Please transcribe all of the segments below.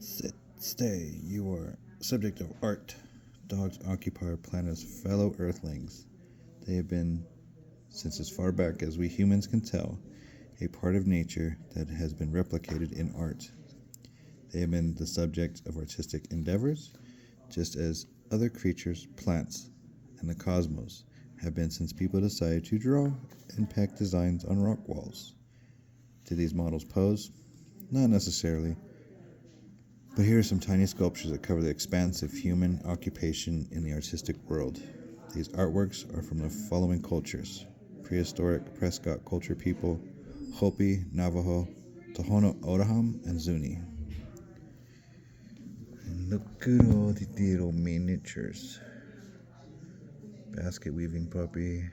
Sit, stay, you are subject of art. Dogs occupy our planet's fellow earthlings. They have been, since as far back as we humans can tell, a part of nature that has been replicated in art. They have been the subject of artistic endeavors, just as other creatures, plants, and the cosmos have been since people decided to draw and peck designs on rock walls. Do these models pose? Not necessarily. But here are some tiny sculptures that cover the expanse of human occupation in the artistic world. These artworks are from the following cultures: prehistoric Prescott culture people, Hopi, Navajo, Tohono O'odham, and Zuni. And look at all the little miniatures. Basket weaving puppy.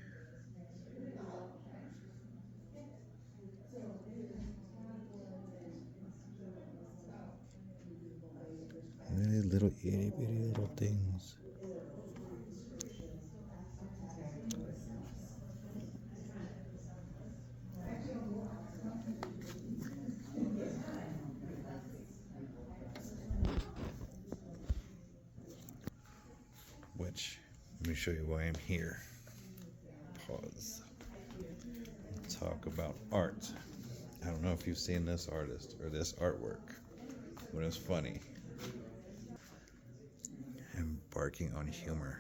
Really little itty bitty little things. Which, let me show you why I'm here. Pause. Talk about art. I don't know if you've seen this artist or this artwork, but it's funny. Embarking on humor.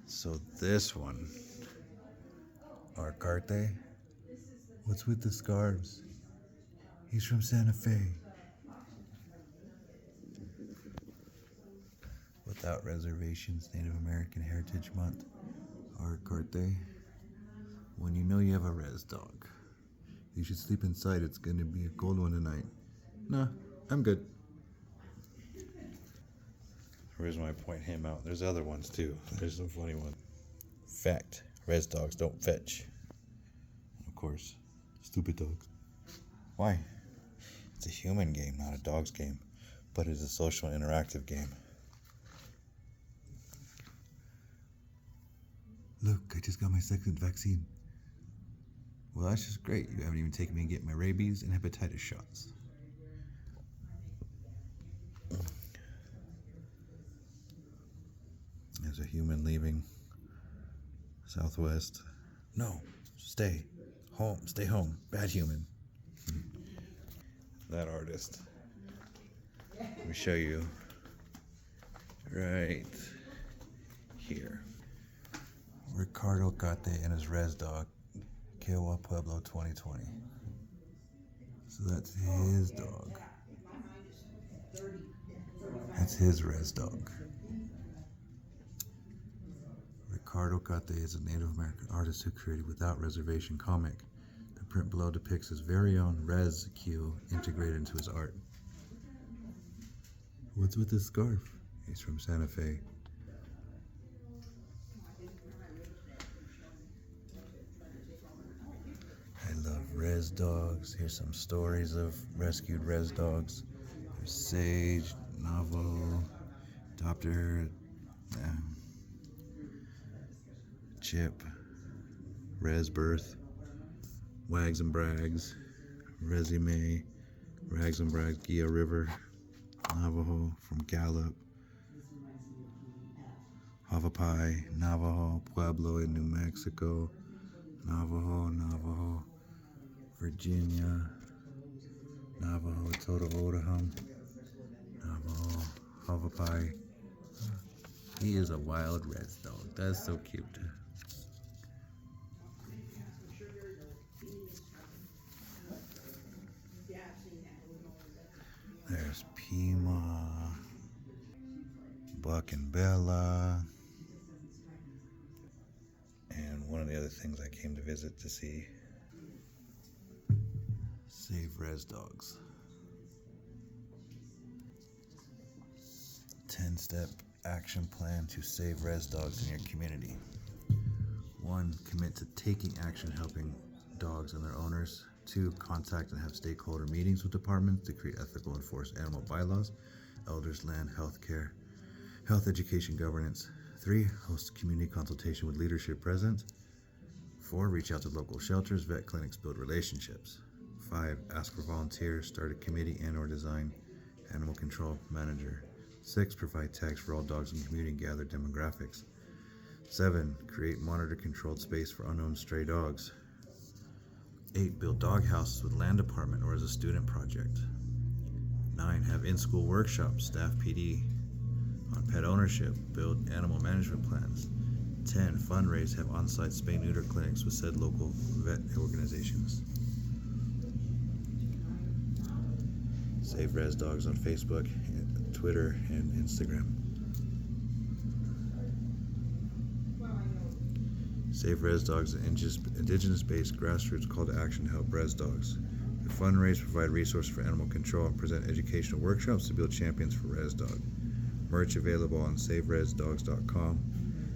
So this one, Arcarte. What's with the scarves? He's from Santa Fe. Without Reservations Native American Heritage Month, Arcarte. When you know you have a Rez-Dog, you should sleep inside. It's going to be a cold one tonight. Nah, I'm good. The reason why I point him out, there's other ones too. There's some funny ones. Fact, Rez-Dogs don't fetch. Of course, stupid dogs. Why? It's a human game, not a dog's game, but it's a social interactive game. Look, I just got my second vaccine. Well, that's just great. You haven't even taken me to get my rabies and hepatitis shots. There's a human leaving Southwest. No, stay home. Stay home. Bad human. That artist. Let me show you. Right here. Ricardo Gate and his Rez-Dog, Kiowa Pueblo 2020. So that's his dog. That's his Rez-Dog. Ricardo Gate is a Native American artist who created Without Reservation comic. The print below depicts his very own Rez-Q integrated into his art. What's with this scarf? He's from Santa Fe. I love Rez-Dogs. Here's some stories of rescued Rez-Dogs. There's Sage, Navajo, adopted her, Chip, Rez Birth, Wags and Brags, Resume, Rags and Brags, Gia River, Navajo from Gallup, Havapai, Navajo, Pueblo in New Mexico, Navajo, Virginia, Navajo, Toto O'odham, Navajo, Havapai. He is a wild Rez-Dog. That's so cute. There's Pima, Buck and Bella. And one of the other things I came to visit to see, Save Rez-Dogs. 10-step action plan to save Rez-Dogs in your community. 1. Commit to taking action helping dogs and their owners. 2. Contact and have stakeholder meetings with departments to create ethical and enforce animal bylaws, elders, land, healthcare, health education, governance. 3. Host community consultation with leadership present. 4. Reach out to local shelters, vet clinics, build relationships. 5. Ask for volunteers, start a committee and or design animal control manager. 6. Provide tags for all dogs in the community and gather demographics. 7. Create monitor controlled space for unknown stray dogs. 8. Build dog houses with land department or as a student project. 9. Have in-school workshops, staff PD on pet ownership, build animal management plans. 10. Fundraise, have on-site spay-neuter clinics with said local vet organizations. Save Rez-Dogs on Facebook, Twitter, and Instagram. Save Rez-Dogs, an indigenous-based grassroots call to action to help Rez-Dogs. The fundraise, provide resources for animal control, and present educational workshops to build champions for Rez-Dog. Merch available on SaveRez-Dogs.com.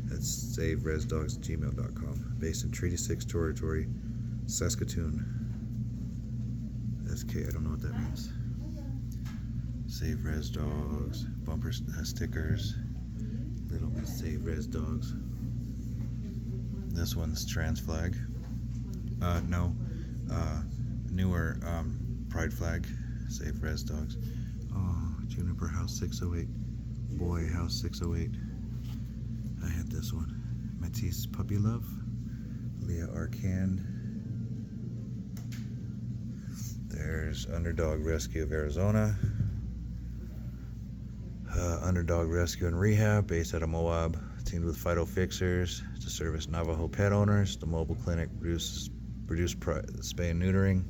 That's SaveRez-Dogs@gmail.com. Based in Treaty 6 Territory, Saskatoon. SK, I don't know what that means. Save Rez-Dogs. Bumpers, stickers. Little bit Save Rez-Dogs. This one's trans flag. Newer pride flag. Save Rez-Dogs. Oh, Juniper House 608. Boy House 608. I had this one. Matisse Puppy Love. Leah Arcan. There's Underdog Rescue of Arizona. Underdog Rescue and Rehab, based out of Moab, teamed with Fido Fixers to service Navajo pet owners. The mobile clinic produce spay and neutering.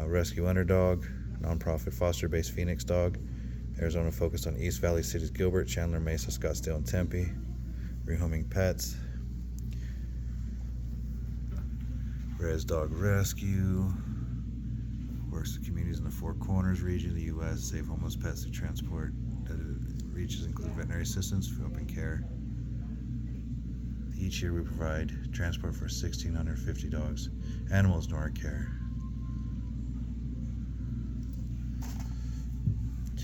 Rescue Underdog, nonprofit foster-based Phoenix dog. Arizona focused on East Valley cities: Gilbert, Chandler, Mesa, Scottsdale, and Tempe. Rehoming pets. Rez-Dog Rescue works with communities in the Four Corners region of the U.S. Save homeless pets through transport that it reaches include veterinary assistance, food and care. Each year we provide transport for 1,650 dogs, animals in our care.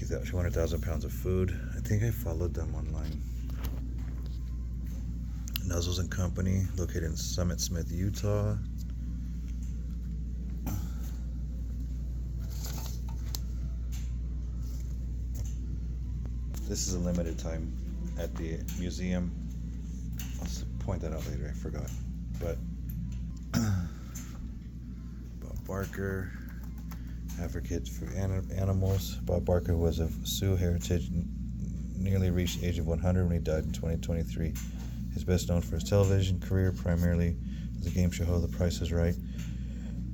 200,000 pounds of food. I think I followed them online. Nuzzles and Company, located in Summit Smith, Utah. This is a limited time at the museum. I'll point that out later, I forgot. But Bob Barker, advocate for animals. Bob Barker was of Sioux heritage, nearly reached the age of 100 when he died in 2023. He's best known for his television career, primarily as a game show host, The Price is Right.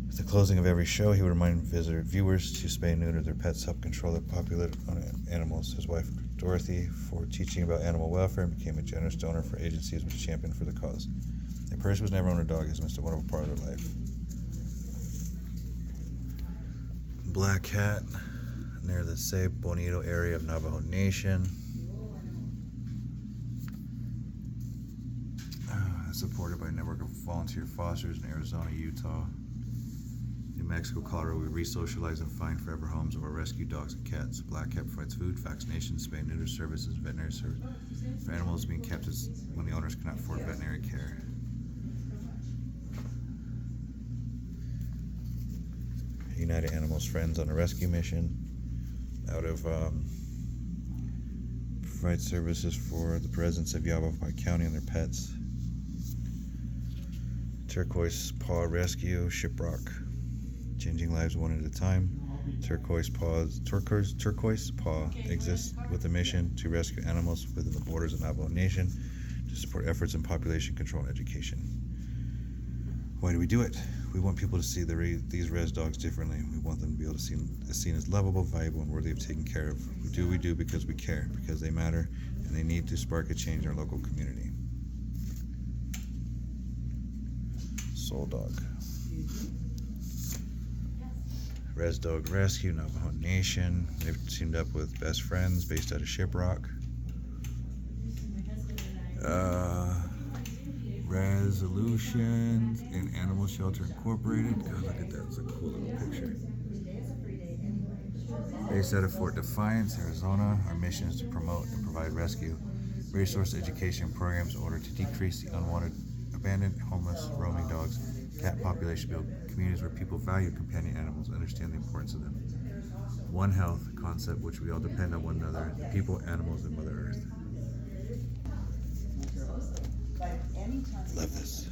At the closing of every show, he would remind viewers to spay and neuter their pets, help control their population on animals. His wife, Dorothy, for teaching about animal welfare and became a generous donor for agencies which championed for the cause. A person who's never owned a dog has missed a wonderful part of their life. Black Cat, near the Say Bonito area of Navajo Nation. Supported by a network of volunteer fosters in Arizona, Utah, New Mexico, Colorado. We re-socialize and find forever homes or rescue dogs and cats. Black Cat provides food, vaccinations, spay and neuter services, veterinary service for animals being kept when the owners cannot afford veterinary care. United Animals Friends on a rescue mission out of provide services for the residents of Yavapai County and their pets. Turquoise Paw Rescue, Shiprock, changing lives one at a time. Turquoise Paw exists with a mission to rescue animals within the borders of Navajo Nation to support efforts in population control and education. Why do we do it? We want people to see these Rez-Dogs differently. We want them to be able to see seen as lovable, valuable, and worthy of taking care of. We do because we care, because they matter, and they need to spark a change in our local community. Soul Dog. Rez-Dog Rescue, Navajo Nation. They've teamed up with Best Friends based out of Shiprock. Resolutions and Animal Shelter Incorporated. God, look at that. It's a cool little picture. Based out of Fort Defiance, Arizona. Our mission is to promote and provide rescue resource education programs in order to decrease the unwanted, abandoned, homeless, roaming dogs, cat population, build communities where people value companion animals and understand the importance of them. One health concept which we all depend on one another, the people, animals, and Mother Earth. Love this.